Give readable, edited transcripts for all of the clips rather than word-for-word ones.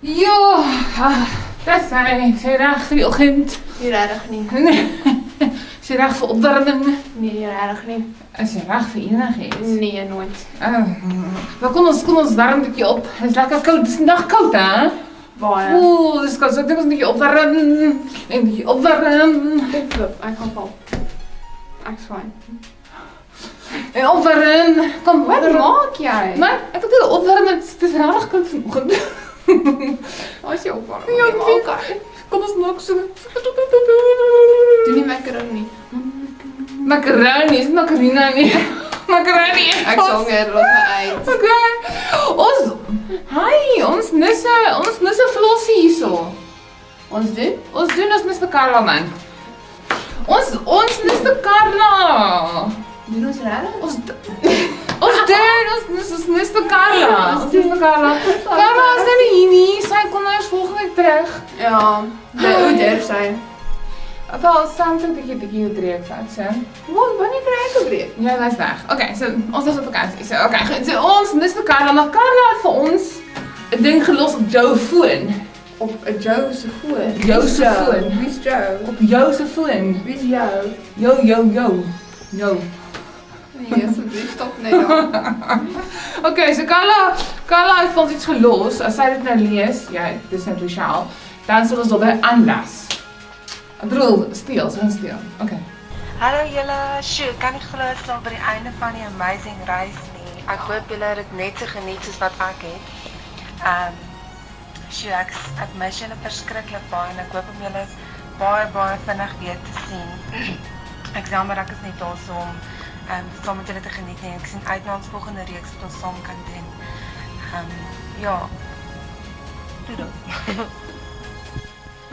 Ja, dis sy reg vir die oggend. Nie regtig nie. Nee, sy reg vir opwarming. Nee, regtig nie. Is sy reg vir enigiets? Nee, nooit. Maar kom ons warm 'n bietjie op. Dit is lekker koud. Dit is vandag koud, hè? Baie. Oeh, dis koud. So ek dink ons 'n bietjie opwarm. En 'n bietjie opwarm. Ek flip, ek gaan val. Ek's fyn. En opwarm. Kom, Wat maak jy? Nee, ek het dit opwarm. Dit is regtig koud vanoggend. As jy opwarm. Ja, ek weet. okay. Kom ons maak so. Doen nie macaroni. Macaroni, is macarina nie. Macaroni. Ek sal weer rot my uit. Okay. Ons nisse flossie hierso. Ons doen? Ons nis vir Karla man. Ons nis vir Karla. Doen ons regtig? Ons nis vir Karla. Ons nis vir Karla. Karla is nou nie hier nie. Sy kom eers volgende week terug. Ja. Hoe durf sy? Wel, Sam het 'n bietjie dreig vat, so. Wanneer kry ek 'n breek? Ja, hy's weg. Okay, so ons is op vakansie. So okay, goed. So ons nis vir Karla, maar Karla het vir ons 'n ding gelos op jou foon. Op 'n Joe se foon. Jou se foon. Wie's Joe? Op jou se foon. Wie's jou? Jou. Nee, asseblief stop net dan. Okay, so Karla het vir ons iets gelos. As sy dit nou lees, ja, dis net Rochelle, dan sal ons daarbey aanlas. Ek bedoel, steel. Okay. Hallo julle, kan nie glo dit is al by die einde van die amazing reis nie. Ek hoop julle het dit net so geniet soos wat ek het. Ek mis julle verskriklik baie en ek hoop om julle baie vinnig weer te sien. Ek jammer ek is nie daar so om saam met julle te geniet nie. Ek sien uit na ons volgende reeks wat ons saam kan doen. Ja. Doei.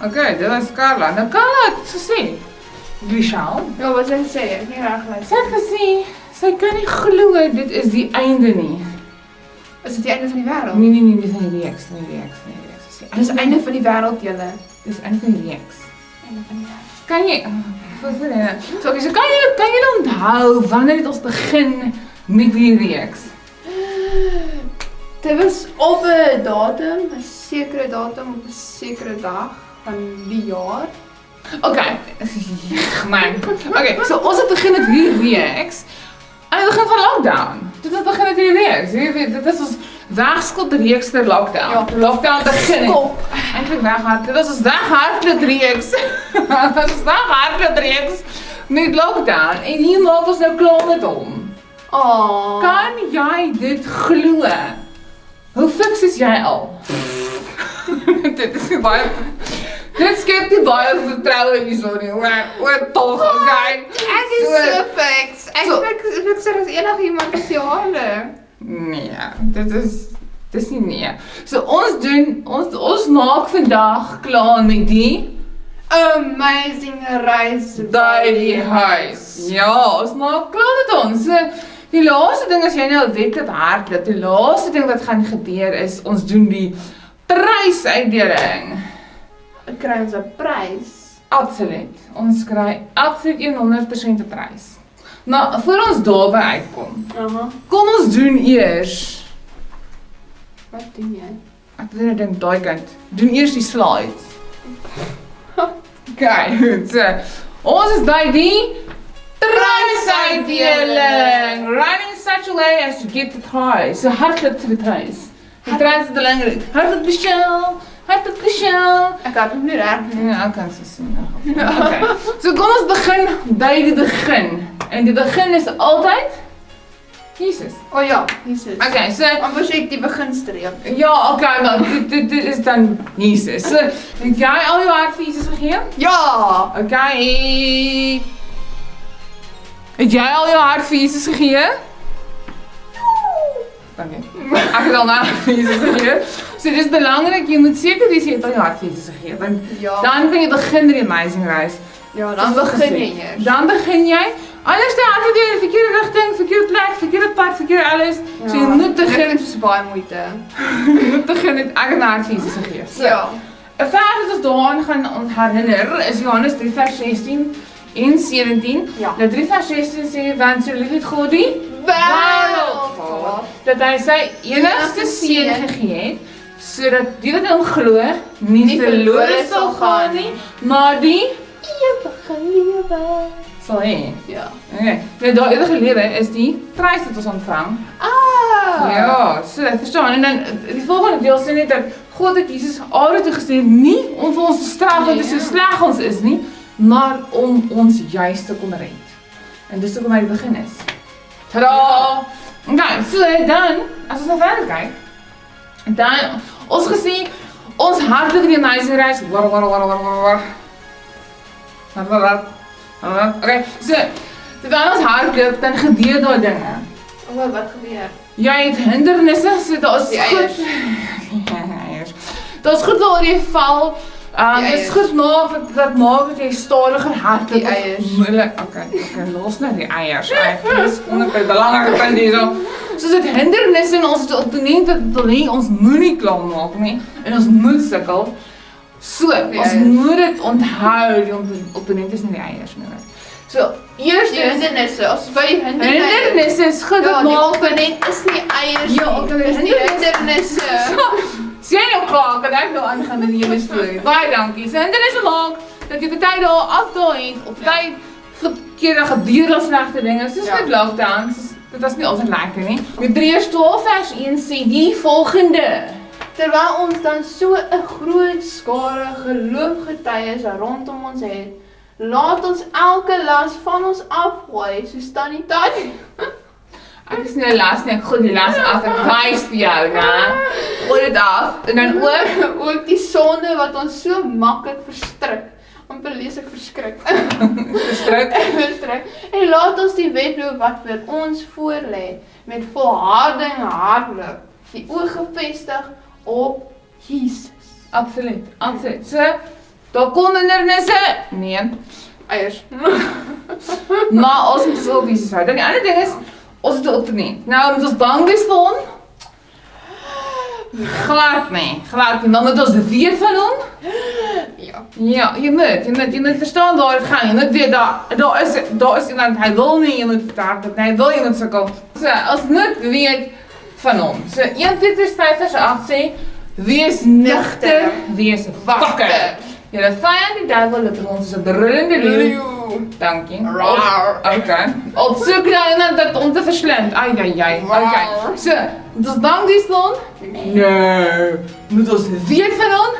Okay, dit was Karla. Nou Karla het gesê, Rochelle, Ja, wat sy sê, ek nie reg sy luister. het gesê, sy kan nie glo dit is die einde nie. Is dit die einde van die wêreld? Nee, dis nie die reeks. Dis die einde van die wêreld julle. Dis einde van die reeks. Einde van die wêreld. Kan jy so kan jy onthou wanneer het ons begin met die reeks? Dit was op 'n datum, 'n sekere datum op 'n sekere dag van die jaar. Okay, man. Okay, so ons het begin met hierdie reeks aan die begin van lockdown. Dit het begin met hierdie reeks. Jy weet, dit is ons wegskop reeks ter lockdown. Ja. Lockdown begin. Skop. Eintlik weghard. Dit is ons weghardloop reeks. Dit is weghardloop reeks met lockdown en hier maak ons nou klaar met hom. Oh. Kan jy dit glo? Hoe fiks is jy al? Dit is baie. Dit skep nie baie vertroue hierso nie. Oor tog, okay. Ek is so fiks. Ek fikser as enigiemand op die aarde. Nee, dis nie nee. So ons maak vandag klaar met die Amazing reis by die huis. Ja, ons maak klaar met ons. So, die laaste ding as jy nou wedloop hardloop, die laaste ding wat gaan gebeur is ons doen die prysuitdeling. Ek kry ons 'n prys. Absoluut. Ons kry absoluut 100% 'n prys. Maar voor ons daarby uitkom, kom ons doen eers. Wat doen jy? Ek dink daai kant. Doen eers die slides. Okay, goed. So, ons is by die prysuitdeling. Running in such a way as to get the prize. So hardloop to the prize. Die pryse is belangrik. Hardloop Michelle. Ek het hom nie reg nie. Ja, ek kan so sien. Okay. So kom ons begin by die begin. En die begin is altyd Jesus. O ja, Jesus. Okay, so Maar moet ek die beginstreep? ja, okay, maar dit is dan Jesus. So, het jy al jou hart vir Jesus gegee? Ja. Okay. Het jy al jou hart vir Jesus gegee? Dankie. Ek het al my hart vir Jesus gegee. So dis belangrik, jy moet seker wees jy het al jou hart vir Jesus gegee, want Ja. dan kan jy begin met die amazing reis. Ja, dan begin jy eers. Dan begin jy. Anders dan het jy 'n verkeerde rigting, verkeerde plek, verkeerde pad, verkeerde alles. So jy moet begin. Dit is baie moeite. Jy moet begin met ek het my hart vir Jesus gegee. So, Ja. 'n vers wat ons daaraan gaan herinner is Johannes 3 vers 16 en 17. Ja. Nou 3 vers 16 sê want so lief het God die Wêreld gehad, dat hy sy enigste seun gegee het sodat die wat in hom glo, nie verlore sal gaan nie, maar die Ewige lewe. sal hê. Ja. Okay. Nou daai ewige lewe is die prys wat ons ontvang. Ja, so, verstaan, en dan die volgende deel sê net dat God het Jesus aarde toe gestuur, nie om vir ons te straf want dit so sleg ons is nie, maar om ons juist te kom red. En dis ook waar die begin is. Tadaa! Okay, so dan, as ons nou verder kyk, dan, ons gesê, ons hartelike die amazing reis, okay, so, terwyl ons hardloop, dan gebeur daar dinge. Wat gebeur? Jy het hindernisse, so daar is Die goed. Eiers. Daar is goed waaroor jy val. Dit is goed dat maak dat jy stadiger hardloop. Die eiers. Moeilik. Okay, los nou die eiers. Dis ongeveer belangrike punt hierso. Soos dit hindernisse en ons het opponent wat wil hê ons moenie klaar maak nie en ons moet sukkel. So, ons moet dit onthou, die opponent is nie die eiers nie. So, eers Die hindernisse, as by die hindernisse is goed dat die maak opponent is nie eiers Ja, nie, dis die hindernisse. Sien jy klaar, kan ek nou aangaan met die hele storie. Baie dankie. So hindernisse maak dat jy party daar afdaai het, op tyd verkeerde gebeur of slegte dinge. Soos met lockdowns, dit was nie altyd lekker nie. Hebreërs 12 vers 1 sê die volgende. Terwyl ons dan so 'n groot skare geloofgetuies rondom ons het, laat ons elke las van ons afgooi, soos Tannie Tannie. Ek is nie 'n las nie, ek gooi die las af, ek wys vir jou, né? Gooi dit af en dan Ook die sonde wat ons so maklik verstrik. Amper lees ek verskrik. verstruk. Verstrik. En laat ons die wedloop wat vir ons voorlê met volharding hardloop, die oog gefestig op Jesus. Absoluut, absoluut. So, daar kom hindernisse? Nee. Eiers. Maar ons moet ons op Jesus hou. Dan die ander ding is, ons het 'n opponent. Nou, moet ons bang wees vir hom? Glad nie. Dan moet ons weet van hom. Ja. Ja, jy moet verstaan waar dit gaan. Jy moet weet, daar is iemand, hy wil nie, jy moet daar, hy wil iemand sukkel. So, ons moet weet van hom. So, 1 Petrus 5 vers 8 sê, wees nigter, wees wakker. Julle vyand die duiwel loop ons is 'n brullende leeu. Dankie. Okay. Op soek na iemand dat om te verslind. Ai. Okay. So, moet ons bang wees vir hom? Nee. Moet ons weet van hom?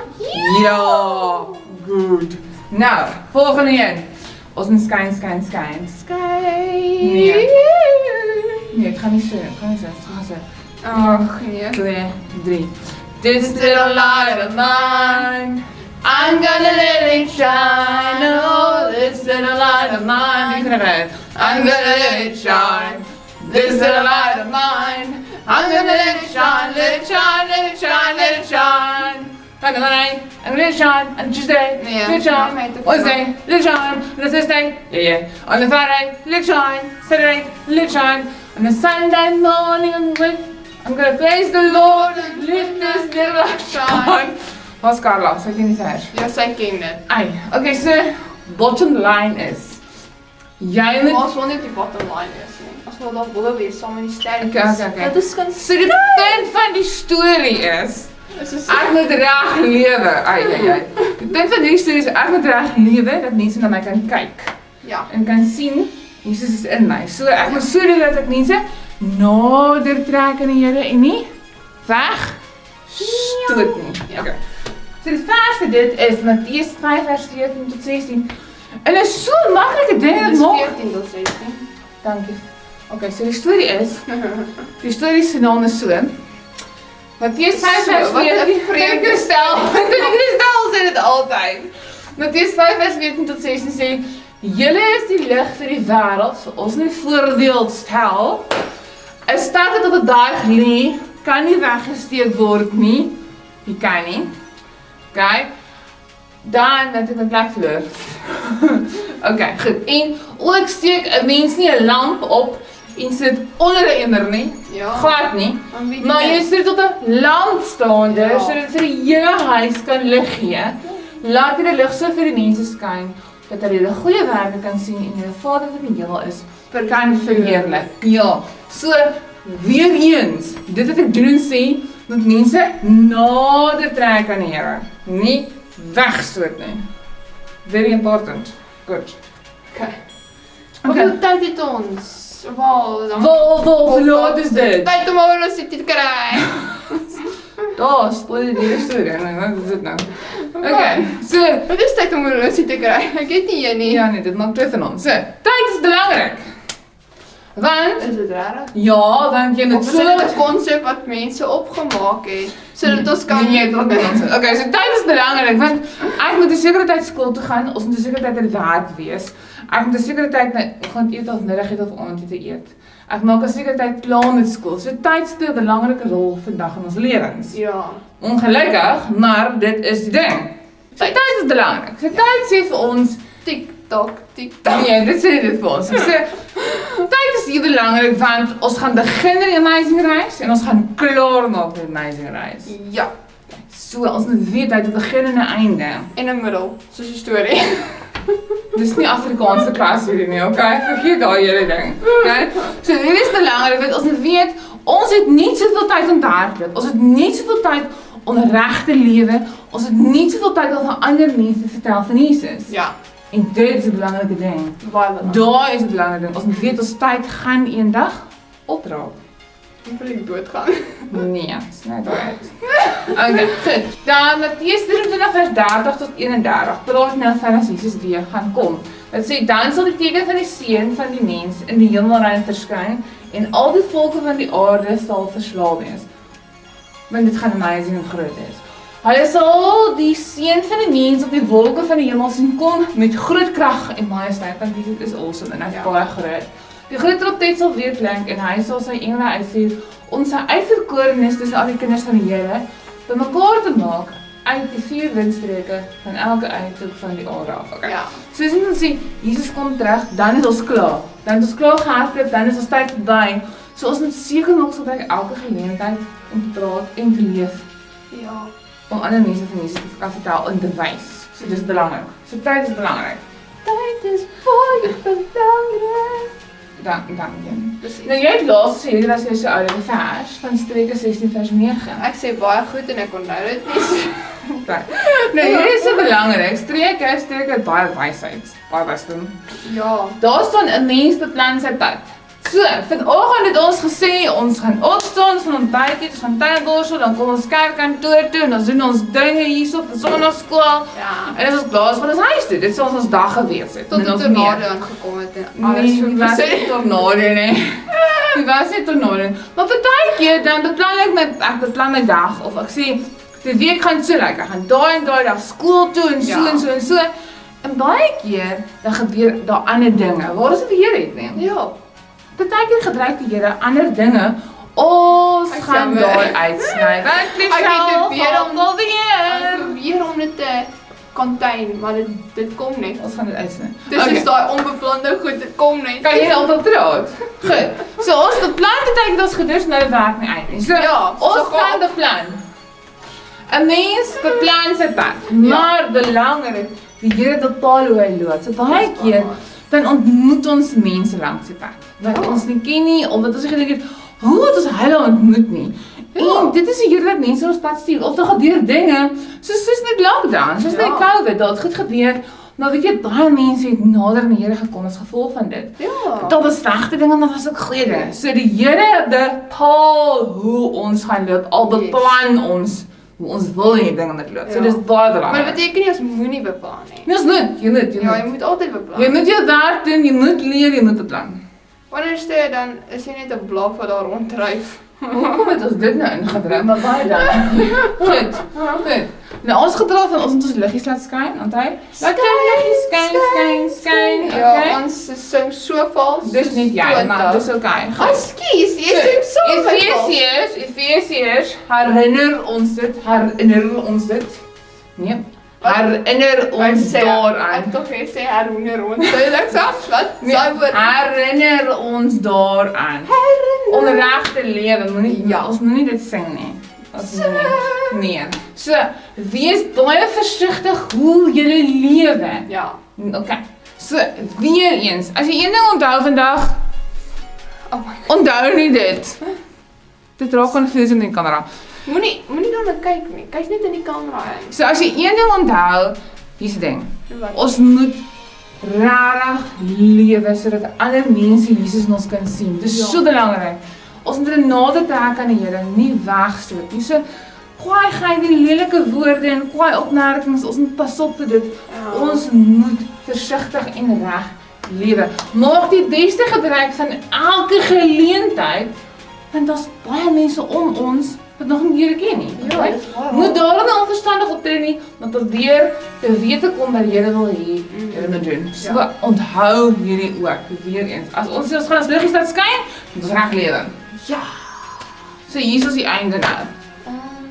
Ja. Goed. Nou, volgende een. Ons moet skyn. Nee, het gaan nie so. Ag nee. 2, 3. This little light of mine, I'm gonna let it shine. Oh, this little light of mine. I'm gonna let it shine. This little light of mine, I'm gonna let it shine. Let it shine. I'm gonna let it shine on Tuesday, Nee, let it shine. nee, te Wednesday, let it shine. On Thursday, yeah. On the Friday, let it shine. Saturday, let it shine. On the Sunday morning, I'm gonna praise the Lord and let this little light shine. Wat is Carla? Sy ken die vers. Ja, sy ken dit. Ai, okay, so bottom line is, jy moet Ons wil nie op die bottom line wees nie. Ons wil daar bo wees saam met die sterretjies. Okay. Dat is kan So die punt van die storie is, ek moet reg lewe. Ai. Die punt van die storie is, ek moet reg lewe, dat mense na my kan kyk. Ja. En kan sien, Jesus is in my. So ek moet so doen dat ek mense nader trek in die Here en nie weg stoot nie. Okay. So die vers vir dit is Matteus 5 vers 14 tot 16. En dit is so maklike ding dat Dis maak. 14 tot 16. Dankie. Okay, so die storie is, die storie se naam is so. Matteus 5 vers 14. Vreemde stel. Kristel sê dit altyd. Matteus 5 vers 14 tot 16 sê, julle is die lig vir die wêreld, so ons moet voorbeeld stel. 'n Stad wat op 'n berg lê, kan nie weggesteek word nie. Jy kan nie. Okay. Dan het ek 'n plek verloor. Okay, goed. En ook steek 'n mens nie 'n lamp op en sit onder 'n emmer nie. Ja. Glad nie. Dan weet Maar jy sit op 'n lampstander Ja. sodat vir die hele huis kan lig gee. Laat die lig so vir die mense skyn dat hulle die goeie werke kan sien en die Vader wat in die hemel is kan verheerlik. Ja. So weer eens, dit wat ek doen en sê, moet mense nader trek aan die Here, nie wegstoot nie. Very important. Good. Okay. Hoeveel tyd het ons? Hoe laat is dit? Tyd om horlosie te kry. Daar, spoel die storie, wat is dit nou? Okay, so, Wat is tyd om horlosie te kry? Ek weet nie jy nie. ja nee, dit maak twee van ons. So, tyd is belangrik. Want, Is dit rarig? ja, want jy moet Of is dit 'n konsep wat mense opgemaak het, sodat ons kan... Nee, dit is nonsens. Okay, so tyd is belangrik, want ek moet 'n sekere tyd skool toe gaan, ons moet 'n sekere tyd aan die werk wees. Ek moet 'n sekere tyd na oggend eet of middag eet of aand te eet. Ek maak 'n sekere tyd klaar met skool. So tyd speel 'n belangrike rol vandag in ons lewens. Ja. Ongelukkig, maar dit is die ding. So tyd is belangrik. So tyd sê vir ons, TikTok, TikTok. nee, dit sê dit vir ons. So tyd is hier belangrik want ons gaan begin met die Amazing Reis en ons gaan klaar maak met die Amazing Reis. Ja. So ons moet weet dat dit begin en 'n einde. En 'n middel, soos 'n storie. Dis nie Afrikaanse klas hierdie nie, okay? Vergeet daai hele ding. Okay? So dit is belangrik want ons moet weet ons het nie soveel tyd om te hardloop. Ons het nie soveel tyd om reg te lewe. Ons het nie soveel tyd om vir ander mense te vertel van Jesus. Ja, En dit is 'n belangrike ding. baie belangrik. Daar is 'n belangrike ding. Ons moet weet ons tyd gaan eendag opraak. Ek wil nie doodgaan. Nee, is net uit. Okay, goed. Dan Matteus 23 vers 30 tot 31. Praat nou van as Jesus weer gaan kom. Dit sê dan sal die teken van die seun van die mens in die hemelruim verskyn en al die volke van die aarde sal verslae wees. Want dit gaan amazing en groot wees. Hy sal die seun van die mens op die wolke van die hemel sien kom met groot krag en majesteit, want dit is awesome en hy's baie groot. Die groot trompet sal weer klink en hy sal sy engele uitstuur om sy uitverkorenes tussen al die kinders van die Here bymekaar te maak uit die 4 windstreke van elke uithoek van die aarde af. Okay. Ja. Soos ons sê, Jesus kom terug, dan is ons klaar. Dan is ons klaar gehardloop, dan is ons tyd verby. So ons moet seker maak sodat hy elke geleentheid om te praat en te leef Ja. om ander mense van Jesus te kan vertel en te wys. So dis belangrik. So tyd is belangrik. Tyd is baie belangrik. Dankie. Precies. Nou jy het laas gesê, dit was jou so oude vers van Spreuke 16 vers 9. Ek sê baie goed en ek onthou dit nie. Nou hier is so belangrik, Spreuke het baie wysheid, baie wisdom. Ja. Daar staan 'n mens beplan sy pad. So, vanoggend het ons gesê, ons gaan opstaan, ons gaan ontbyt eet, ons gaan tydborsel, dan kom ons kerkkantoor toe en ons doen ons dinge hierso vir sonnaarskool. Ja. En as ons klaar is van ons huis toe, dit sal ons dag gewees het. Tot En die ons tornado meer. aangekom het en alles Nee, die was verwoes nie het. tornado nie. Die was nie tornado. Maar partykeer dan beplan ek beplan my dag of ek sê die week gaan so lekker. Ek gaan daai en daai dag skool toe en so Ja. en so en so. En baie keer dan gebeur daar ander dinge. Waar is dit die Here het nie? Ja. Partykeer gebruik die Here ander dinge. Ons Ek gaan jammer. daar uitsny. Want Ek het probeer om- alweer. Ek probeer om dit te contain, maar dit kom net. Ons gaan dit uitsny. Dis is daai onbeplande goed, dit kom net. Kan jy altyd praat? Goed. So ons beplan dit ons gedus nou werk nie uit nie. So Ja, ons so gaan gaan- beplan. 'n Mens beplan sy pad, maar belangrik, die Here bepaal hoe hy loop. So baie Dis keer waar. dan ontmoet ons mense langs die pad wat Ja. ons nie ken nie of wat ons gedink het, hoe het ons hulle ontmoet nie? Ja. En dit is die Here wat mense op ons pad stuur. Of daar gebeur dinge, soos net lockdown, soos net Ja. COVID, dat het goed gebeur. Maar weet jy, baie mense het nader aan die Here gekom as gevolg van dit. Ja. Daar was slegte dinge, maar was ook goeie dinge. So die Here bepaal hoe ons gaan loop, al beplan ons hoe ons wil hê dinge moet loop. So Ja. dis baie Maar dit belangrik. beteken nie ons moenie beplan nie. Dis moet, jy moet. Ja, jy moet altyd beplan. Jy moet jou werk doen, jy moet leer, jy moet beplan. Wanneer sê dan is jy net 'n blaf wat daar ronddryf. Hoekom het ons dit nou ingedruk? Maar baie dankie. Goed. Goed. Nou ons gedra van ons moet ons liggies laat skyn, onthou? Laat jou liggies skyn, Ja, okay? ons sing so vals. Dis nie jy, maar dis okay. Goed. Ekskuus, jy sing so vals. Efesiërs, herinner ons dit. Nee. Herinner ons daaraan. Ek tog jy sê herinner ons. Dit is afsluit. Nee, herinner ons daaraan. Om reg te lewe, moenie ons moenie dit sing nie. Ons moenie. Nee. So, wees baie versigtig hoe jy lewe. Ja. Okay. So, weer eens, as jy een ding onthou vandag, Oh my God. onthou nie dit. Dit raak confusing in die kamera. Moenie daarna kyk nie. Kyk net in die kamera in. So as jy een ding onthou, hier's die ding. Wat? Ons moet rarig lewe sodat ander mense Jesus in ons kan sien. Dit is Ja. so belangrik. Ons moet hulle nader trek aan die Here, nie wegstoot nie. So kwaai gaan die lelike woorde en kwaai opmerkings, ons moet pas op vir dit. Ja. Ons moet versigtig en reg lewe. Maak die beste gebruik van elke geleentheid, want daar's baie mense om ons wat nog nie Here ken nie. Ja, right? dis waar. Moet daarom nie onverstandig optree nie, want probeer te wete kom wat Here wil hê jy moet doen. So Ja. onthou hierdie ook weer eens. As ons gaan as liggies laat skyn, moet ons reg lewe. Ja. So hier is die einde nou.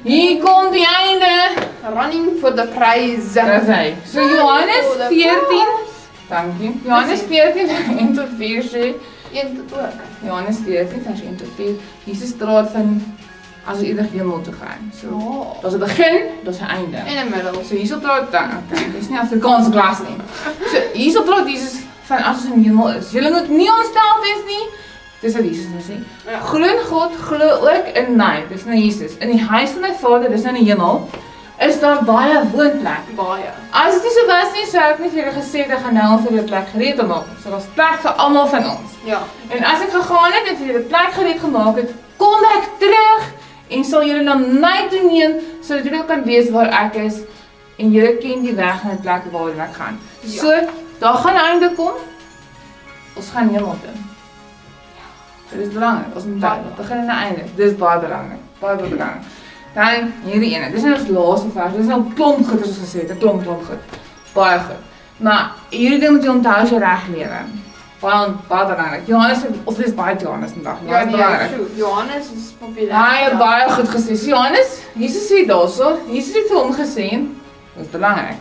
Hier kom die einde. Running for the prize. Dis hy. So Johannes For the 14. prize. Dankie. Johannes 14 1 tot 4 sê. 1 tot ook. Johannes 14 vers 1 tot 4. Jesus praat van as ons eendag hemel toe gaan. So Oh. daar's 'n begin, daar's 'n einde. In die middel. So hierso praat dan, okay, dis nie Afrikaanse klas nie. So hierso praat Jesus van as ons in die hemel is. Julle moet nie ontstel wees nie. Dis wat Jesus nou sê. Ja. Glo in God, glo ook in my. Dis nou Jesus. In die huis van my Vader, dis nou in die hemel, is daar baie woonplek. Baie. As dit nie so was nie, sou ek nie vir julle gesê dat ek gaan nou vir julle plek gereed te maak. So daar's plek vir almal van ons. Ja. En as ek gegaan het en vir julle plek gereed gemaak het, kom ek terug en sal julle na my toe neem sodat julle kan weet waar ek is en julle ken die weg na die plek waarheen ek gaan. Ja. So, daar gaan 'n einde kom. Ons gaan hemel toe. Dit is belangrik. Ons moet begin en 'n einde. Dis baie belangrik. Baie belangrik. Dan hierdie ene. Dis nou ons laaste vers. Dis nou 'n klomp goed as ons gesê het, 'n klomp goed. Baie goed. Maar hierdie ding moet jy onthou as jy reg lewe. Baie belangrik. Johannes, of dis baie Johannes vandag. Ja, Dis nee, belangrik. so, Johannes is populêr. Hy het baie goed gesê. So Johannes, Jesus sê daarso, Jesus het vir hom gesê, dis belangrik.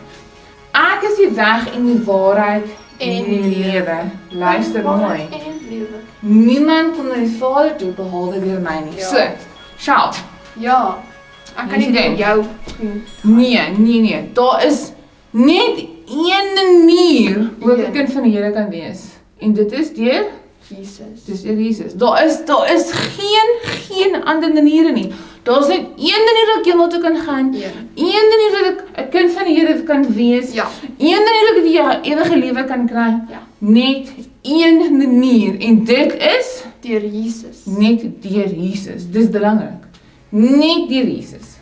Ek is die weg en die waarheid en die lewe. Luister mooi. En lewe. Niemand kom na die Vader toe behalwe deur my nie. Ja. So, sjou. Ja. Ek kan Dis nie die met ding. jou Nee. Daar is net een manier hoe ek 'n Een. kind van die Here kan wees. En dit is deur Jesus. dis deur Jesus. Daar is geen ander maniere nie. Daar's net een manier hoe ek hemel toe kan gaan. Een. Een manier hoe ek 'n kind van die Here kan wees. Ja. Een manier hoe ek die ewige lewe kan kry. Ja. Net een manier en dit is Deur Jesus. net deur Jesus. Dis belangrik. Net deur Jesus.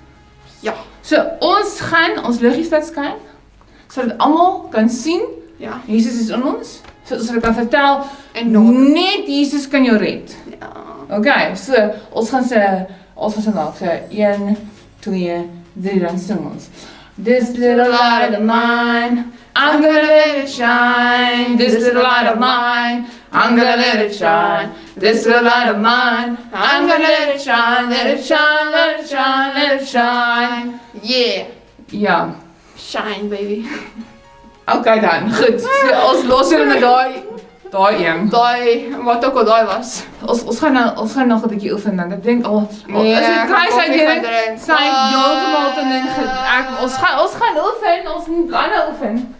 Ja. So ons gaan ons liggies laat skyn sodat almal kan sien Ja. Jesus is in ons. Sodat ons kan vertel En nog. net Jesus kan jou red. Ja. Okay, so ons gaan sê maak. So 1 2 3 dan sing ons. This little light of mine, I'm gonna let it shine. This little light of mine, I'm gonna let it shine. This little light of mine, I'm gonna let it shine. Let it shine, let it shine, let it shine. Yeah. Ja, Shine, baby. okay dan, goed. So ons los julle met daai een. Daai, wat ook al daai was. Ons gaan nog 'n bietjie oefen dan. Ek dink al Nee, as ek jy kry gaan sy koffie gaan deur drink. sy heeltemal te min ons gaan oefen, ons moet baie oefen.